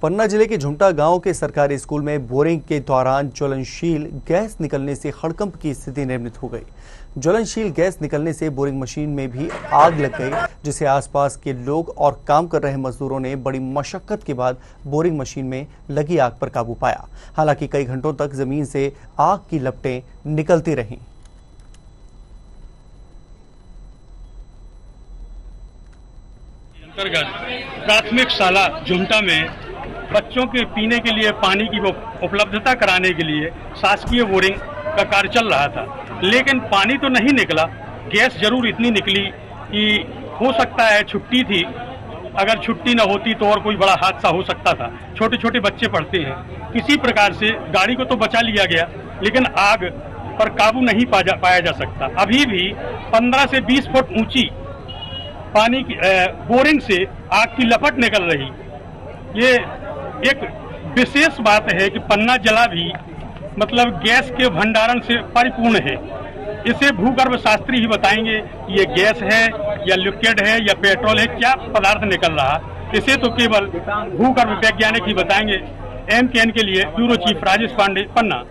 पन्ना जिले के झुमटा गांव के सरकारी स्कूल में बोरिंग के दौरान ज्वलनशील गैस निकलने से हड़कंप की स्थिति निर्मित हो गई। ज्वलनशील गैस निकलने से बोरिंग मशीन में भी आग लग गई, जिसे आसपास के लोग और काम कर रहे मजदूरों ने बड़ी मशक्कत के बाद बोरिंग मशीन में लगी आग पर काबू पाया। हालांकि कई घंटों तक जमीन से आग की लपटें निकलती रहीं। अंतर्गत प्राथमिक शाला झुमटा में बच्चों के पीने के लिए पानी की उपलब्धता कराने के लिए शासकीय बोरिंग का कार्य चल रहा था, लेकिन पानी तो नहीं निकला। गैस जरूर इतनी निकली कि हो सकता है छुट्टी थी, अगर छुट्टी न होती तो और कोई बड़ा हादसा हो सकता था। छोटे छोटे बच्चे पढ़ते हैं। किसी प्रकार से गाड़ी को तो बचा लिया गया, लेकिन आग पर काबू नहीं पाया जा सकता। अभी भी 15 से 20 फुट ऊंची पानी की बोरिंग से आग की लपट निकल रही। ये एक विशेष बात है कि पन्ना जिला भी मतलब गैस के भंडारण से परिपूर्ण है। इसे भूगर्भ शास्त्री ही बताएंगे कि ये गैस है या लिक्विड है या पेट्रोल है, क्या पदार्थ निकल रहा। इसे तो केवल भूगर्भ वैज्ञानिक ही बताएंगे। MKN के लिए ब्यूरो चीफ राजेश पांडे, पन्ना।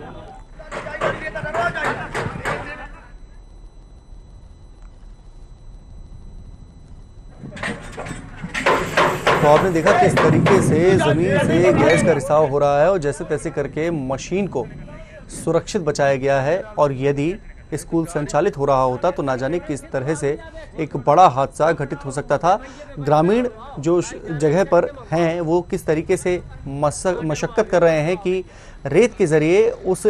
तो आपने देखा किस तरीके से जमीन से गैस का रिसाव हो रहा है और जैसे तैसे करके मशीन को सुरक्षित बचाया गया है। और यदि स्कूल संचालित हो रहा होता तो ना जाने किस तरह से एक बड़ा हादसा घटित हो सकता था। ग्रामीण जो जगह पर हैं वो किस तरीके से मशक्कत कर रहे हैं कि रेत के जरिए उस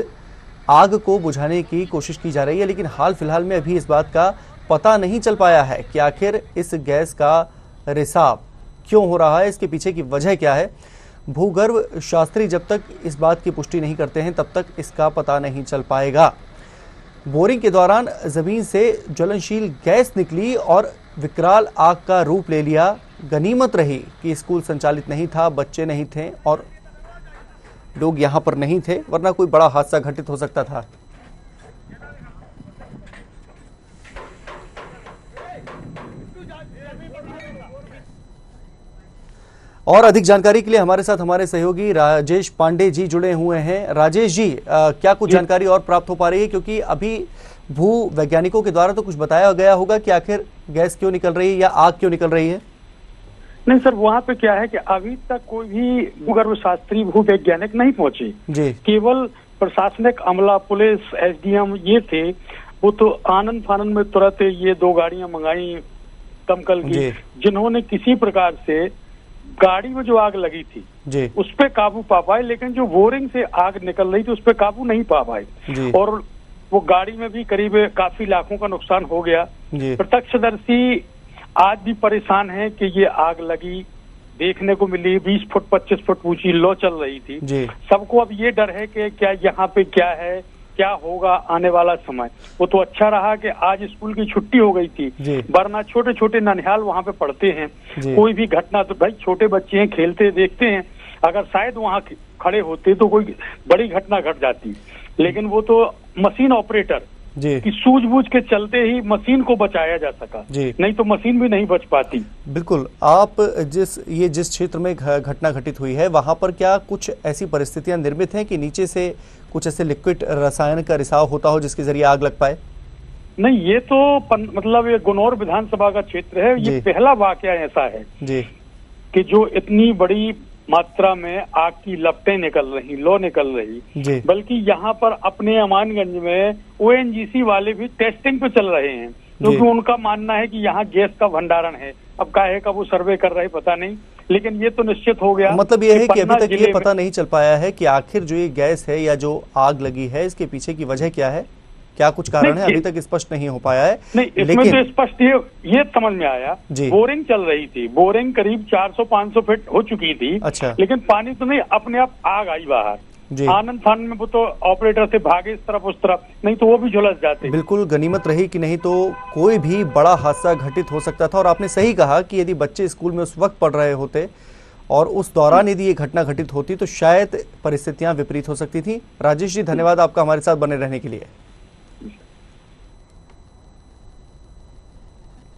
आग को बुझाने की कोशिश की जा रही है, लेकिन हाल फिलहाल में अभी इस बात का पता नहीं चल पाया है कि आखिर इस गैस का रिसाव क्यों हो रहा है, इसके पीछे की वजह क्या है। भूगर्भ शास्त्री जब तक इस बात की पुष्टि नहीं करते हैं तब तक इसका पता नहीं चल पाएगा। बोरिंग के दौरान जमीन से ज्वलनशील गैस निकली और विकराल आग का रूप ले लिया। गनीमत रही कि स्कूल संचालित नहीं था, बच्चे नहीं थे और लोग यहां पर नहीं थे, वरना कोई बड़ा हादसा घटित हो सकता था। और अधिक जानकारी के लिए हमारे साथ हमारे सहयोगी राजेश पांडे जी जुड़े हुए हैं। राजेश जी, क्या कुछ जानकारी और प्राप्त हो पा रही है, क्योंकि अभी भू वैज्ञानिकों के द्वारा तो कुछ बताया गया होगा कि आखिर गैस क्यों निकल रही है या आग क्यों निकल रही है? नहीं सर, वहाँ पे क्या है कि अभी तक कोई भी भूगर्भ शास्त्री भू वैज्ञानिक नहीं पहुंचे जी। केवल प्रशासनिक अमला, पुलिस, SDM ये थे। वो तो आनंद फानंद में तुरंत ये 2 गाड़ियां मंगाई दमकल की, जिन्होंने किसी प्रकार से गाड़ी में जो आग लगी थी जी उस पे काबू पा पाए, लेकिन जो बोरिंग से आग निकल रही थी उस पे काबू नहीं पा पाए। और वो गाड़ी में भी करीब काफी लाखों का नुकसान हो गया। प्रत्यक्षदर्शी आज भी परेशान है कि ये आग लगी देखने को मिली। 20 फुट 25 फुट ऊंची लो चल रही थी। सबको अब ये डर है कि क्या यहाँ पे क्या है, क्या होगा आने वाला समय। वो तो अच्छा रहा कि आज स्कूल की छुट्टी हो गई थी, वरना छोटे छोटे ननिहाल वहाँ पे पढ़ते हैं। कोई भी घटना तो भाई छोटे बच्चे हैं, खेलते देखते हैं, अगर शायद वहाँ खड़े होते तो कोई बड़ी घटना घट जाती। लेकिन वो तो मशीन ऑपरेटर कि सूझबूझ के चलते ही मशीन को बचाया जा सका, नहीं तो मशीन भी नहीं बच पाती। बिल्कुल। आप जिस क्षेत्र में घटना घटित हुई है वहां पर क्या कुछ ऐसी परिस्थितियां निर्मित हैं कि नीचे से कुछ ऐसे लिक्विड रसायन का रिसाव होता हो जिसके जरिए आग लग पाए? नहीं, ये तो मतलब ये गुनौर विधानसभा का क्षेत्र है। ये पहला वाकया ऐसा है जी कि जो इतनी बड़ी मात्रा में आग की लपटें निकल रही, लो निकल रही। बल्कि यहाँ पर अपने अमानगंज में ONGC वाले भी टेस्टिंग पे चल रहे हैं, क्योंकि उनका मानना है कि यहाँ गैस का भंडारण है। अब काहे का वो सर्वे कर रहे पता नहीं, लेकिन ये तो निश्चित हो गया। मतलब ये है कि अभी तक ये पता नहीं चल पाया है कि आखिर जो ये गैस है या जो आग लगी है इसके पीछे की वजह क्या है, क्या कुछ कारण है, अभी तक स्पष्ट नहीं हो पाया है। नहीं, इसमें तो स्पष्ट ये समझ में आया। बोरिंग चल रही थी, बोरिंग करीब 400-500 फीट हो चुकी थी। अच्छा। लेकिन पानी तो नहीं, अपने आप आग आई बाहर। आनंद फान में वो तो ऑपरेटर से भागे इस तरफ उस तरफ, नहीं तो वो भी झुलस जाते। बिल्कुल गनीमत रही कि नहीं तो कोई भी बड़ा हादसा घटित हो सकता था। और आपने सही कहा कि यदि बच्चे स्कूल में उस वक्त पढ़ रहे होते और उस दौरान यदि ये घटना घटित होती तो शायद परिस्थितियां विपरीत हो सकती थी। राजेश जी, धन्यवाद आपका हमारे साथ बने रहने के लिए।